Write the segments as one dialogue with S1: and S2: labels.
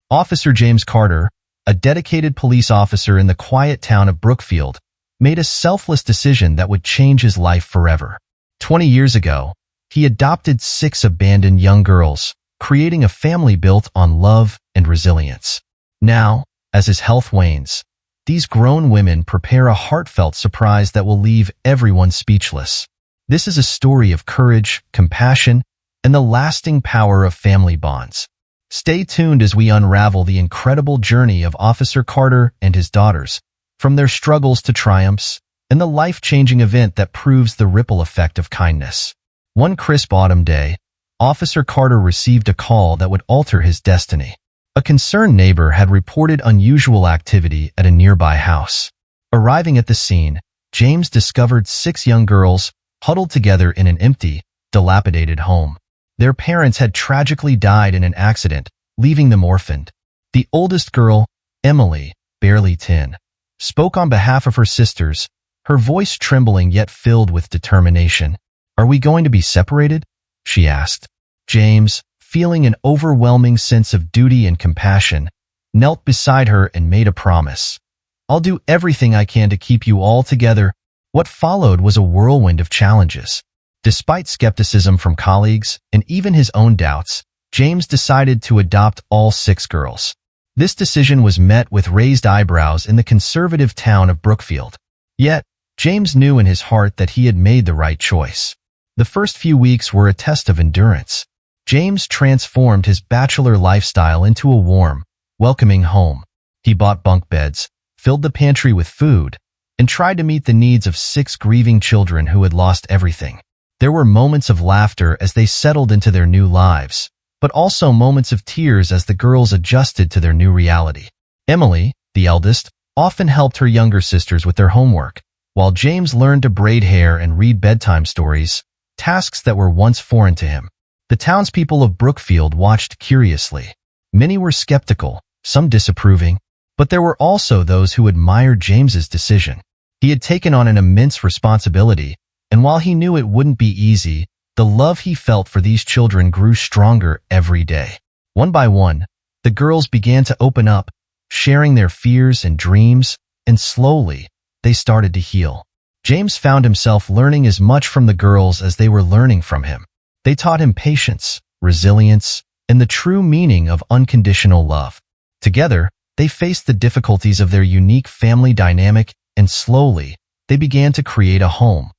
S1: Officer James Carter, a dedicated police officer in the quiet town of Brookfield, made a selfless decision that would change his life forever. 20 years ago, he adopted 6 abandoned young girls, creating a family built on love and resilience. Now, as his health wanes, these grown women prepare a heartfelt surprise that will leave everyone speechless. This is a story of courage, compassion, and the lasting power of family bonds. Stay tuned as we unravel the incredible journey of Officer Carter and his daughters, from their struggles to triumphs, and the life-changing event that proves the ripple effect of kindness. One crisp autumn day, Officer Carter received a call that would alter his destiny. A concerned neighbor had reported unusual activity at a nearby house. Arriving at the scene, James discovered 6 young girls huddled together in an empty, dilapidated home. Their parents had tragically died in an accident, leaving them orphaned. The oldest girl, Emily, barely 10, spoke on behalf of her sisters, her voice trembling yet filled with determination. "Are we going to be separated?" she asked. James, feeling an overwhelming sense of duty and compassion, knelt beside her and made a promise. "I'll do everything I can to keep you all together." What followed was a whirlwind of challenges. Despite skepticism from colleagues and even his own doubts, James decided to adopt all 6 girls. This decision was met with raised eyebrows in the conservative town of Brookfield. Yet, James knew in his heart that he had made the right choice. The first few weeks were a test of endurance. James transformed his bachelor lifestyle into a warm, welcoming home. He bought bunk beds, filled the pantry with food, and tried to meet the needs of 6 grieving children who had lost everything. There were moments of laughter as they settled into their new lives, but also moments of tears as the girls adjusted to their new reality. Emily, the eldest, often helped her younger sisters with their homework, while James learned to braid hair and read bedtime stories, tasks that were once foreign to him. The townspeople of Brookfield watched curiously. Many were skeptical, some disapproving, but there were also those who admired James's decision. He had taken on an immense responsibility, and while he knew it wouldn't be easy, the love he felt for these children grew stronger every day. One by one, the girls began to open up, sharing their fears and dreams, and slowly, they started to heal. James found himself learning as much from the girls as they were learning from him. They taught him patience, resilience, and the true meaning of unconditional love. Together, they faced the difficulties of their unique family dynamic, and slowly, they began to create a home.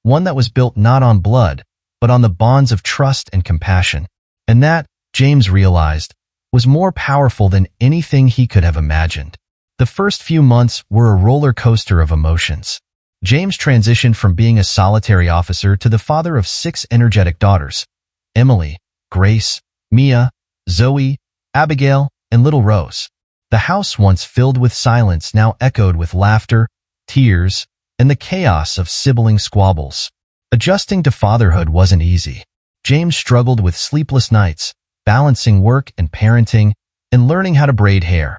S1: One that was built not on blood, but on the bonds of trust and compassion. And that, James realized, was more powerful than anything he could have imagined. The first few months were a roller coaster of emotions. James transitioned from being a solitary officer to the father of 6 energetic daughters: Emily, Grace, Mia, Zoe, Abigail, and little Rose. The house once filled with silence now echoed with laughter, tears, and the chaos of sibling squabbles. Adjusting to fatherhood wasn't easy. James struggled with sleepless nights, balancing work and parenting, and learning how to braid hair,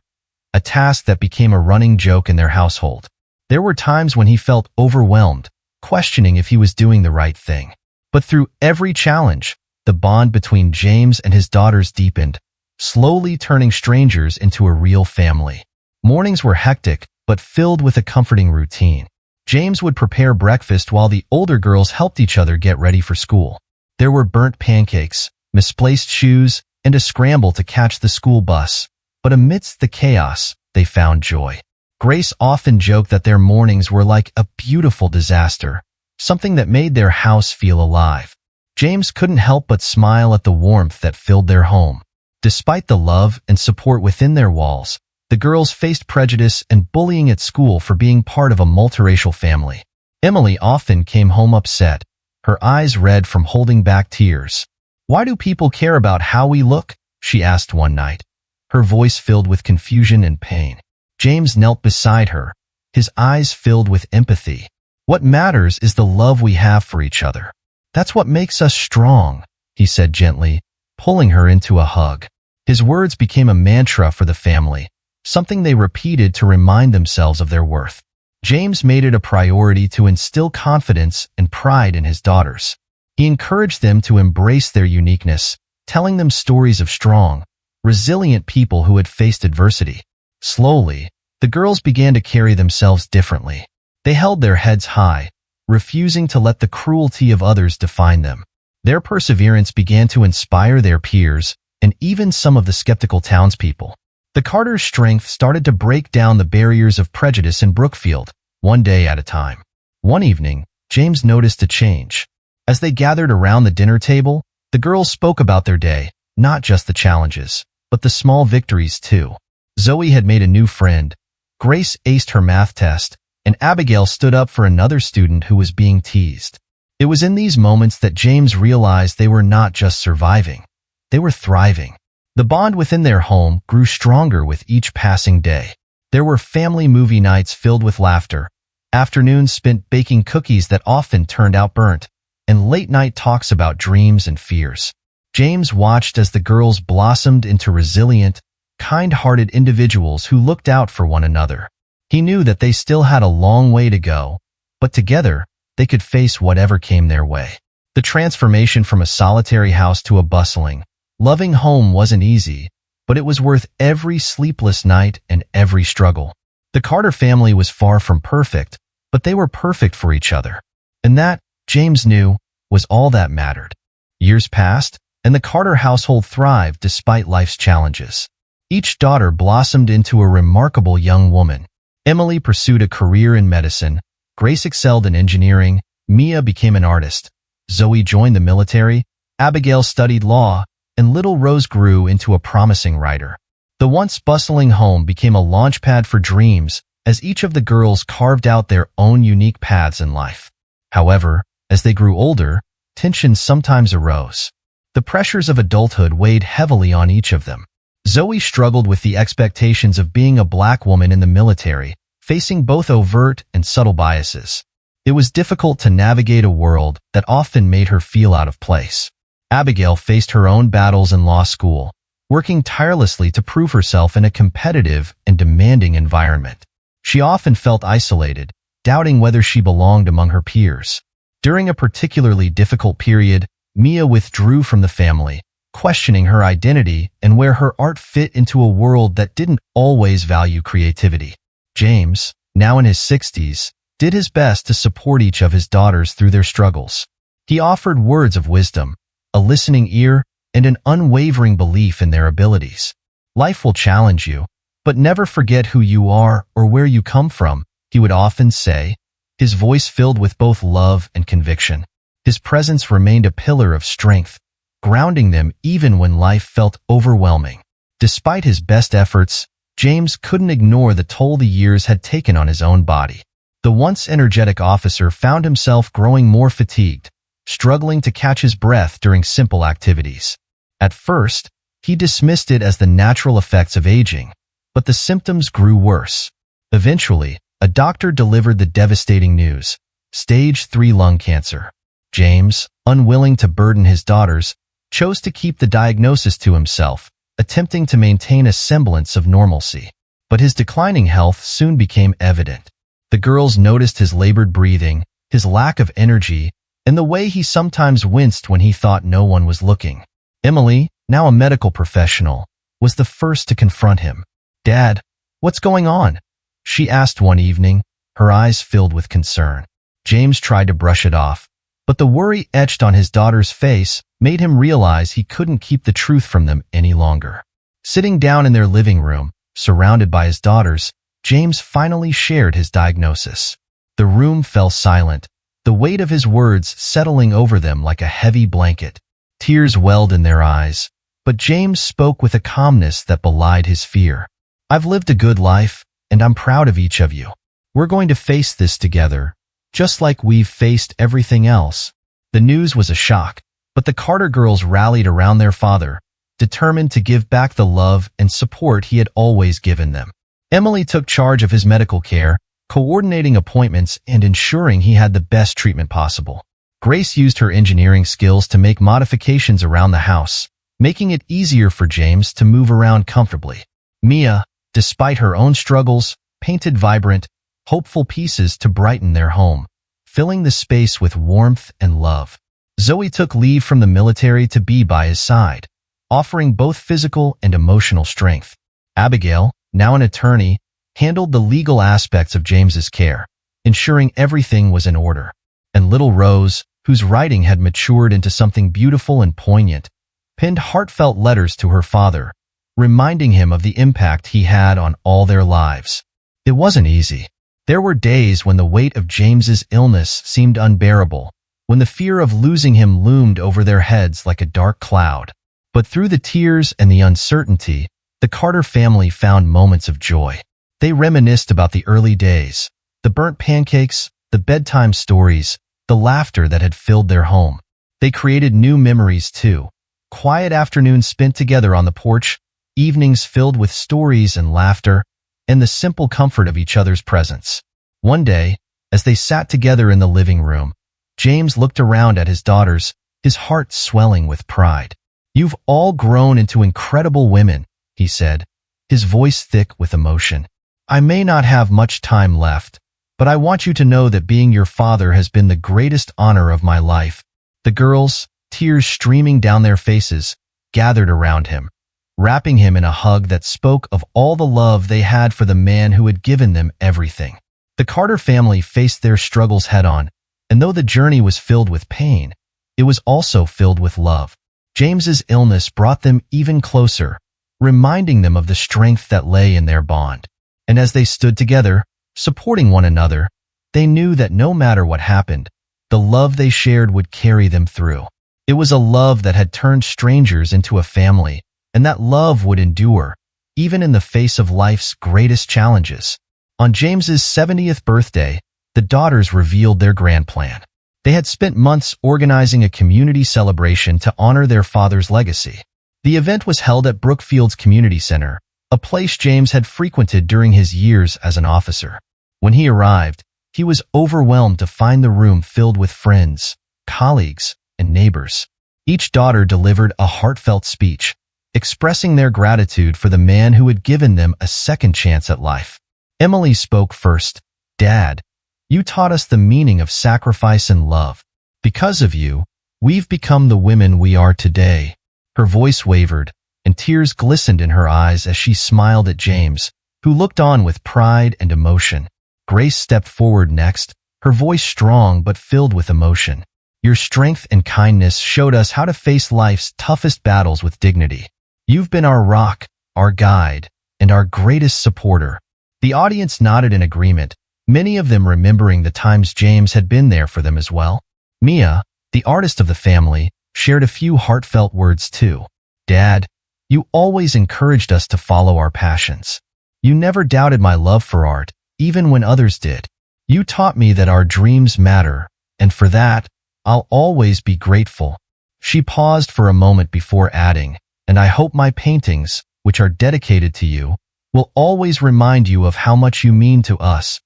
S1: a task that became a running joke in their household. There were times when he felt overwhelmed, questioning if he was doing the right thing. But through every challenge, the bond between James and his daughters deepened, slowly turning strangers into a real family. Mornings were hectic, but filled with a comforting routine. James would prepare breakfast while the older girls helped each other get ready for school. There were burnt pancakes, misplaced shoes, and a scramble to catch the school bus. But amidst the chaos, they found joy. Grace often joked that their mornings were like a beautiful disaster, something that made their house feel alive. James couldn't help but smile at the warmth that filled their home. Despite the love and support within their walls, the girls faced prejudice and bullying at school for being part of a multiracial family. Emily often came home upset, her eyes red from holding back tears. "Why do people care about how we look?" she asked one night, her voice filled with confusion and pain. James knelt beside her, his eyes filled with empathy. "What matters is the love we have for each other. That's what makes us strong," he said gently, pulling her into a hug. His words became a mantra for the family, something they repeated to remind themselves of their worth. James made it a priority to instill confidence and pride in his daughters. He encouraged them to embrace their uniqueness, telling them stories of strong, resilient people who had faced adversity. Slowly, the girls began to carry themselves differently. They held their heads high, refusing to let the cruelty of others define them. Their perseverance began to inspire their peers and even some of the skeptical townspeople. The Carters' strength started to break down the barriers of prejudice in Brookfield, one day at a time. One evening, James noticed a change. As they gathered around the dinner table, the girls spoke about their day, not just the challenges, but the small victories too. Zoe had made a new friend, Grace aced her math test, and Abigail stood up for another student who was being teased. It was in these moments that James realized they were not just surviving, they were thriving. The bond within their home grew stronger with each passing day. There were family movie nights filled with laughter, afternoons spent baking cookies that often turned out burnt, and late-night talks about dreams and fears. James watched as the girls blossomed into resilient, kind-hearted individuals who looked out for one another. He knew that they still had a long way to go, but together, they could face whatever came their way. The transformation from a solitary house to a bustling, loving home wasn't easy, but it was worth every sleepless night and every struggle. The Carter family was far from perfect, but they were perfect for each other. And that, James knew, was all that mattered. Years passed, and the Carter household thrived despite life's challenges. Each daughter blossomed into a remarkable young woman. Emily pursued a career in medicine, Grace excelled in engineering, Mia became an artist, Zoe joined the military, Abigail studied law, and little Rose grew into a promising writer. The once bustling home became a launchpad for dreams as each of the girls carved out their own unique paths in life. However, as they grew older, tensions sometimes arose. The pressures of adulthood weighed heavily on each of them. Zoe struggled with the expectations of being a black woman in the military, facing both overt and subtle biases. It was difficult to navigate a world that often made her feel out of place. Abigail faced her own battles in law school, working tirelessly to prove herself in a competitive and demanding environment. She often felt isolated, doubting whether she belonged among her peers. During a particularly difficult period, Mia withdrew from the family, questioning her identity and where her art fit into a world that didn't always value creativity. James, now in his 60s, did his best to support each of his daughters through their struggles. He offered words of wisdom, a listening ear, and an unwavering belief in their abilities. Life will challenge you, but never forget who you are or where you come from, he would often say, his voice filled with both love and conviction. His presence remained a pillar of strength, grounding them even when life felt overwhelming. Despite his best efforts, James couldn't ignore the toll the years had taken on his own body. The once energetic officer found himself growing more fatigued, struggling to catch his breath during simple activities. At first, he dismissed it as the natural effects of aging, but the symptoms grew worse. Eventually, a doctor delivered the devastating news: stage 3 lung cancer. James, unwilling to burden his daughters, chose to keep the diagnosis to himself, attempting to maintain a semblance of normalcy. But his declining health soon became evident. The girls noticed his labored breathing, his lack of energy, and the way he sometimes winced when he thought no one was looking. Emily, now a medical professional, was the first to confront him. "Dad, what's going on?" she asked one evening, her eyes filled with concern. James tried to brush it off, but the worry etched on his daughter's face made him realize he couldn't keep the truth from them any longer. Sitting down in their living room, surrounded by his daughters, James finally shared his diagnosis. The room fell silent, the weight of his words settling over them like a heavy blanket. Tears welled in their eyes, but James spoke with a calmness that belied his fear. "I've lived a good life, and I'm proud of each of you. We're going to face this together, just like we've faced everything else." The news was a shock, but the Carter girls rallied around their father, determined to give back the love and support he had always given them. Emily took charge of his medical care, coordinating appointments and ensuring he had the best treatment possible. Grace used her engineering skills to make modifications around the house, making it easier for James to move around comfortably. Mia, despite her own struggles, painted vibrant, hopeful pieces to brighten their home, filling the space with warmth and love. Zoe took leave from the military to be by his side, offering both physical and emotional strength. Abigail, now an attorney, handled the legal aspects of James's care, ensuring everything was in order. And little Rose, whose writing had matured into something beautiful and poignant, penned heartfelt letters to her father, reminding him of the impact he had on all their lives. It wasn't easy. There were days when the weight of James's illness seemed unbearable, when the fear of losing him loomed over their heads like a dark cloud. But through the tears and the uncertainty, the Carter family found moments of joy. They reminisced about the early days, the burnt pancakes, the bedtime stories, the laughter that had filled their home. They created new memories too. Quiet afternoons spent together on the porch, evenings filled with stories and laughter, and the simple comfort of each other's presence. One day, as they sat together in the living room, James looked around at his daughters, his heart swelling with pride. "You've all grown into incredible women," he said, his voice thick with emotion. "I may not have much time left, but I want you to know that being your father has been the greatest honor of my life." The girls, tears streaming down their faces, gathered around him, wrapping him in a hug that spoke of all the love they had for the man who had given them everything. The Carter family faced their struggles head-on, and though the journey was filled with pain, it was also filled with love. James's illness brought them even closer, reminding them of the strength that lay in their bond. And as they stood together, supporting one another, they knew that no matter what happened, the love they shared would carry them through. It was a love that had turned strangers into a family, and that love would endure, even in the face of life's greatest challenges. On James's 70th birthday, the daughters revealed their grand plan. They had spent months organizing a community celebration to honor their father's legacy. The event was held at Brookfield's community center, a place James had frequented during his years as an officer. When he arrived, he was overwhelmed to find the room filled with friends, colleagues, and neighbors. Each daughter delivered a heartfelt speech, expressing their gratitude for the man who had given them a second chance at life. Emily spoke first. "Dad, you taught us the meaning of sacrifice and love. Because of you, we've become the women we are today." Her voice wavered, and tears glistened in her eyes as she smiled at James, who looked on with pride and emotion. Grace stepped forward next, her voice strong but filled with emotion. "Your strength and kindness showed us how to face life's toughest battles with dignity. You've been our rock, our guide, and our greatest supporter." The audience nodded in agreement, many of them remembering the times James had been there for them as well. Mia, the artist of the family, shared a few heartfelt words too. "Dad, you always encouraged us to follow our passions. You never doubted my love for art, even when others did. You taught me that our dreams matter, and for that, I'll always be grateful." She paused for a moment before adding, "And I hope my paintings, which are dedicated to you, will always remind you of how much you mean to us."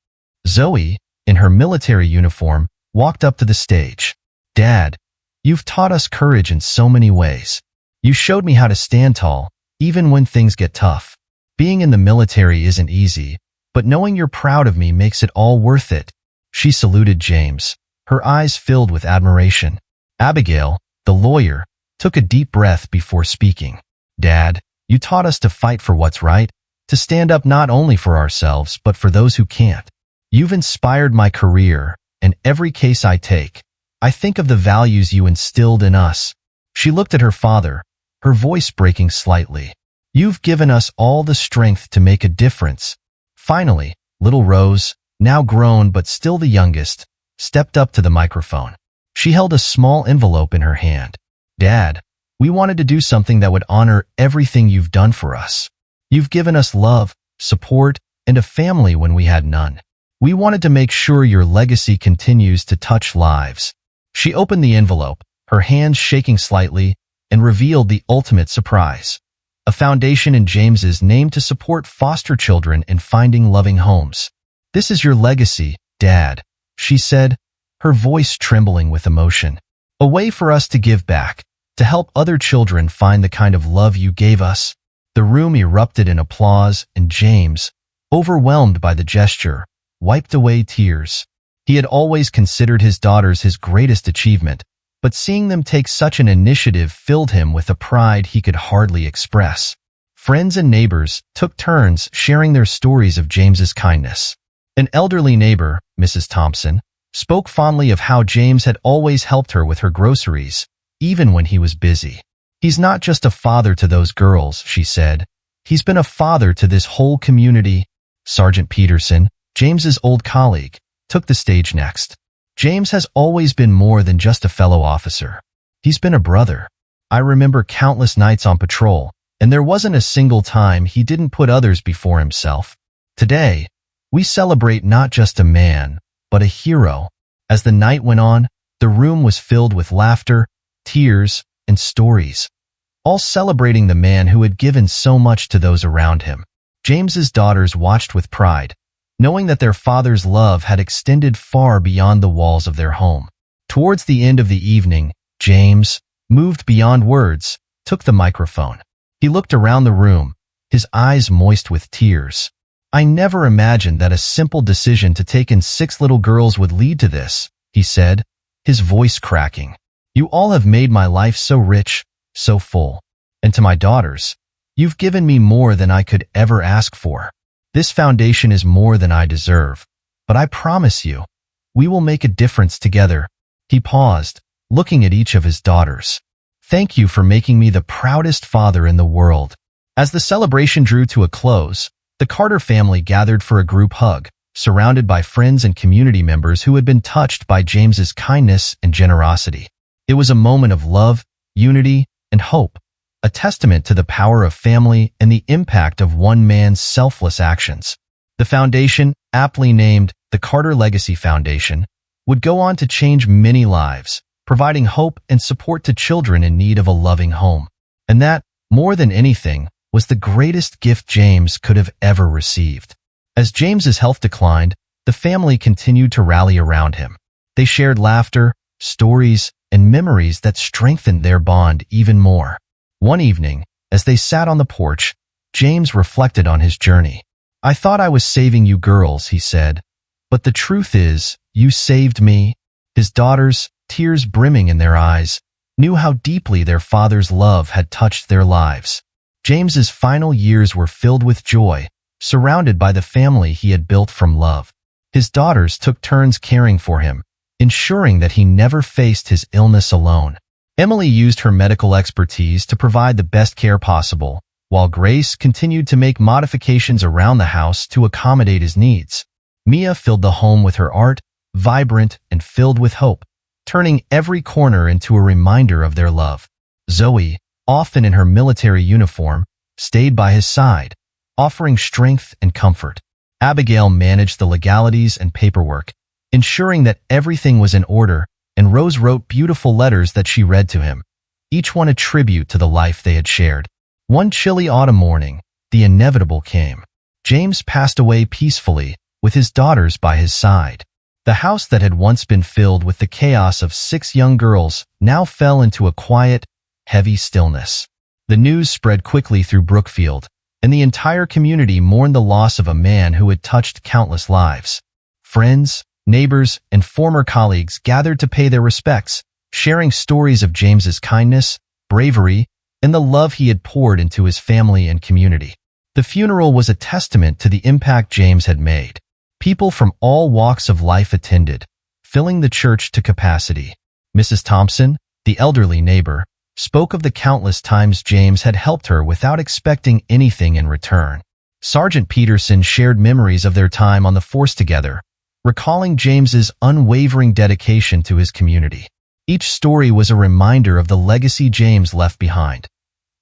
S1: Zoe, in her military uniform, walked up to the stage. "Dad, you've taught us courage in so many ways. You showed me how to stand tall, even when things get tough. Being in the military isn't easy, but knowing you're proud of me makes it all worth it." She saluted James, her eyes filled with admiration. Abigail, the lawyer, took a deep breath before speaking. "Dad, you taught us to fight for what's right, to stand up not only for ourselves but for those who can't. You've inspired my career, and every case I take, I think of the values you instilled in us." She looked at her father, her voice breaking slightly. "You've given us all the strength to make a difference." Finally, little Rose, now grown but still the youngest, stepped up to the microphone. She held a small envelope in her hand. "Dad, we wanted to do something that would honor everything you've done for us. You've given us love, support, and a family when we had none. We wanted to make sure your legacy continues to touch lives." She opened the envelope, her hands shaking slightly, and revealed the ultimate surprise: a foundation in James's name to support foster children in finding loving homes. "This is your legacy, Dad," she said, her voice trembling with emotion. "A way for us to give back, to help other children find the kind of love you gave us." The room erupted in applause, and James, overwhelmed by the gesture, wiped away tears. He had always considered his daughters his greatest achievement, but seeing them take such an initiative filled him with a pride he could hardly express. Friends and neighbors took turns sharing their stories of James's kindness. An elderly neighbor, Mrs. Thompson, spoke fondly of how James had always helped her with her groceries, even when he was busy. "He's not just a father to those girls," she said. "He's been a father to this whole community." Sergeant Peterson, James's old colleague, took the stage next. "James has always been more than just a fellow officer. He's been a brother. I remember countless nights on patrol, and there wasn't a single time he didn't put others before himself. Today, we celebrate not just a man, but a hero." As the night went on, the room was filled with laughter, tears, and stories, all celebrating the man who had given so much to those around him. James's daughters watched with pride, knowing that their father's love had extended far beyond the walls of their home. Towards the end of the evening, James, moved beyond words, took the microphone. He looked around the room, his eyes moist with tears. "I never imagined that a simple decision to take in 6 little girls would lead to this," he said, his voice cracking. "You all have made my life so rich, so full. And to my daughters, you've given me more than I could ever ask for. This foundation is more than I deserve, but I promise you, we will make a difference together." He paused, looking at each of his daughters. "Thank you for making me the proudest father in the world." As the celebration drew to a close, the Carter family gathered for a group hug, surrounded by friends and community members who had been touched by James's kindness and generosity. It was a moment of love, unity, and hope, a testament to the power of family and the impact of one man's selfless actions. The foundation, aptly named the Carter Legacy Foundation, would go on to change many lives, providing hope and support to children in need of a loving home. And that, more than anything, was the greatest gift James could have ever received. As James's health declined, the family continued to rally around him. They shared laughter, stories, and memories that strengthened their bond even more. One evening, as they sat on the porch, James reflected on his journey. "I thought I was saving you girls," he said, "but the truth is, you saved me." His daughters, tears brimming in their eyes, knew how deeply their father's love had touched their lives. James's final years were filled with joy, surrounded by the family he had built from love. His daughters took turns caring for him, ensuring that he never faced his illness alone. Emily used her medical expertise to provide the best care possible, while Grace continued to make modifications around the house to accommodate his needs. Mia filled the home with her art, vibrant and filled with hope, turning every corner into a reminder of their love. Zoe, often in her military uniform, stayed by his side, offering strength and comfort. Abigail managed the legalities and paperwork, ensuring that everything was in order, and Rose wrote beautiful letters that she read to him, each one a tribute to the life they had shared. One chilly autumn morning, the inevitable came. James passed away peacefully, with his daughters by his side. The house that had once been filled with the chaos of 6 young girls now fell into a quiet, heavy stillness. The news spread quickly through Brookfield, and the entire community mourned the loss of a man who had touched countless lives. Friends, neighbors, and former colleagues gathered to pay their respects, sharing stories of James's kindness, bravery, and the love he had poured into his family and community. The funeral was a testament to the impact James had made. People from all walks of life attended, filling the church to capacity. Mrs. Thompson, the elderly neighbor, spoke of the countless times James had helped her without expecting anything in return. Sergeant Peterson shared memories of their time on the force together, recalling James's unwavering dedication to his community. Each story was a reminder of the legacy James left behind.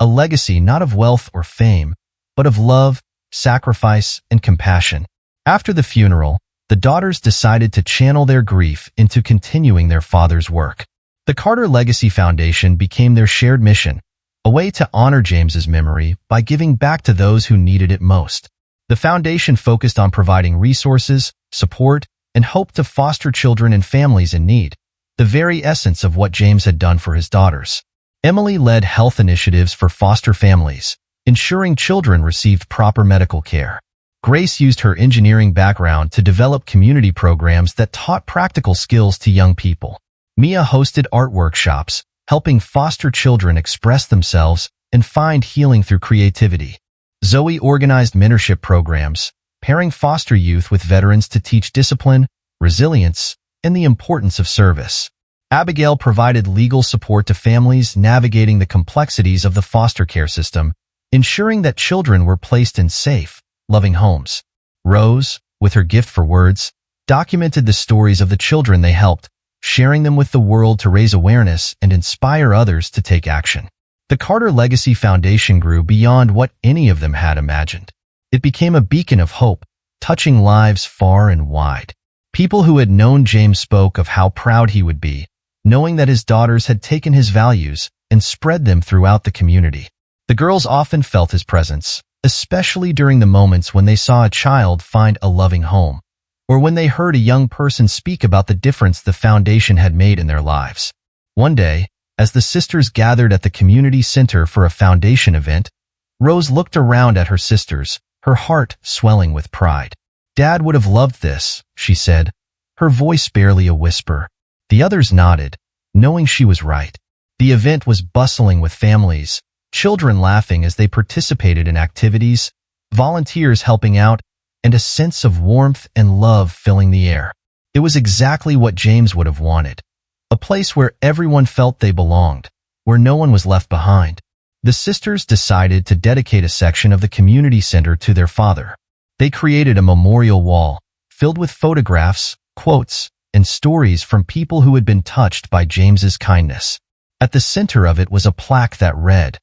S1: A legacy not of wealth or fame, but of love, sacrifice, and compassion. After the funeral, the daughters decided to channel their grief into continuing their father's work. The Carter Legacy Foundation became their shared mission, a way to honor James's memory by giving back to those who needed it most. The foundation focused on providing resources, support, and hope to foster children and families in need, the very essence of what James had done for his daughters. Emily led health initiatives for foster families, ensuring children received proper medical care. Grace used her engineering background to develop community programs that taught practical skills to young people. Mia hosted art workshops, helping foster children express themselves and find healing through creativity. Zoe organized mentorship programs, pairing foster youth with veterans to teach discipline, resilience, and the importance of service. Abigail provided legal support to families navigating the complexities of the foster care system, ensuring that children were placed in safe, loving homes. Rose, with her gift for words, documented the stories of the children they helped, sharing them with the world to raise awareness and inspire others to take action. The Carter Legacy Foundation grew beyond what any of them had imagined. It became a beacon of hope, touching lives far and wide. People who had known James spoke of how proud he would be, knowing that his daughters had taken his values and spread them throughout the community. The girls often felt his presence, especially during the moments when they saw a child find a loving home, or when they heard a young person speak about the difference the foundation had made in their lives. One day, as the sisters gathered at the community center for a foundation event, Rose looked around at her sisters, her heart swelling with pride. "Dad would have loved this," she said, her voice barely a whisper. The others nodded, knowing she was right. The event was bustling with families, children laughing as they participated in activities, volunteers helping out, and a sense of warmth and love filling the air. It was exactly what James would have wanted. A place where everyone felt they belonged, where no one was left behind. The sisters decided to dedicate a section of the community center to their father. They created a memorial wall, filled with photographs, quotes, and stories from people who had been touched by James's kindness. At the center of it was a plaque that read,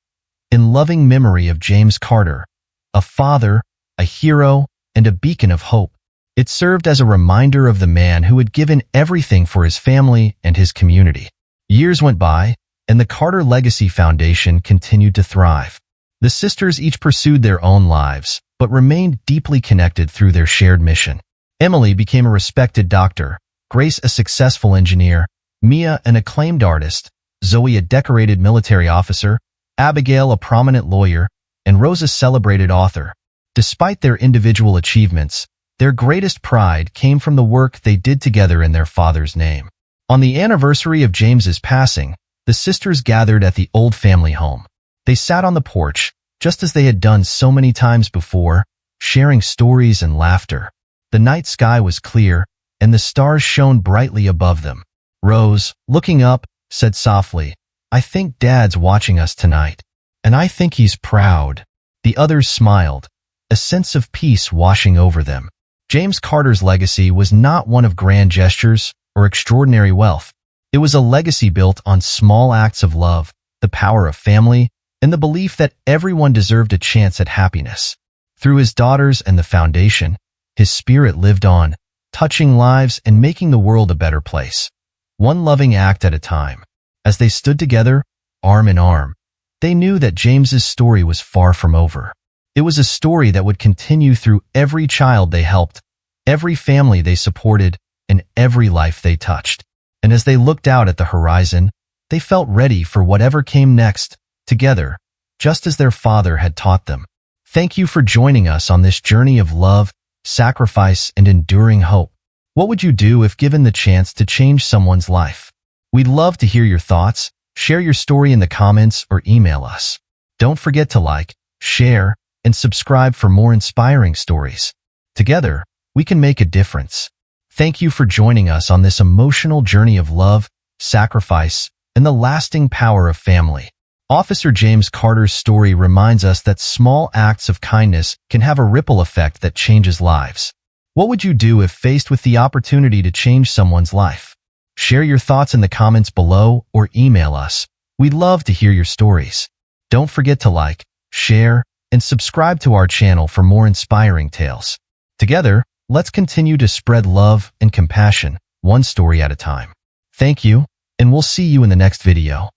S1: "In loving memory of James Carter, a father, a hero, and a beacon of hope." It served as a reminder of the man who had given everything for his family and his community. Years went by, and the Carter Legacy Foundation continued to thrive. The sisters each pursued their own lives, but remained deeply connected through their shared mission. Emily became a respected doctor, Grace a successful engineer, Mia an acclaimed artist, Zoe a decorated military officer, Abigail a prominent lawyer, and Rose a celebrated author. Despite their individual achievements, their greatest pride came from the work they did together in their father's name. On the anniversary of James's passing, the sisters gathered at the old family home. They sat on the porch, just as they had done so many times before, sharing stories and laughter. The night sky was clear, and the stars shone brightly above them. Rose, looking up, said softly, "I think Dad's watching us tonight, and I think he's proud." The others smiled, a sense of peace washing over them. James Carter's legacy was not one of grand gestures or extraordinary wealth. It was a legacy built on small acts of love, the power of family, and the belief that everyone deserved a chance at happiness. Through his daughters and the foundation, his spirit lived on, touching lives and making the world a better place, one loving act at a time. As they stood together, arm in arm, they knew that James's story was far from over. It was a story that would continue through every child they helped, every family they supported, and every life they touched. And as they looked out at the horizon, they felt ready for whatever came next, together, just as their father had taught them. Thank you for joining us on this journey of love, sacrifice, and enduring hope. What would you do if given the chance to change someone's life? We'd love to hear your thoughts. Share your story in the comments or email us. Don't forget to like, share, and subscribe for more inspiring stories. Together, we can make a difference. Thank you for joining us on this emotional journey of love, sacrifice, and the lasting power of family. Officer James Carter's story reminds us that small acts of kindness can have a ripple effect that changes lives. What would you do if faced with the opportunity to change someone's life? Share your thoughts in the comments below or email us. We'd love to hear your stories. Don't forget to like, share, and subscribe to our channel for more inspiring tales. Together, let's continue to spread love and compassion, one story at a time. Thank you, and we'll see you in the next video.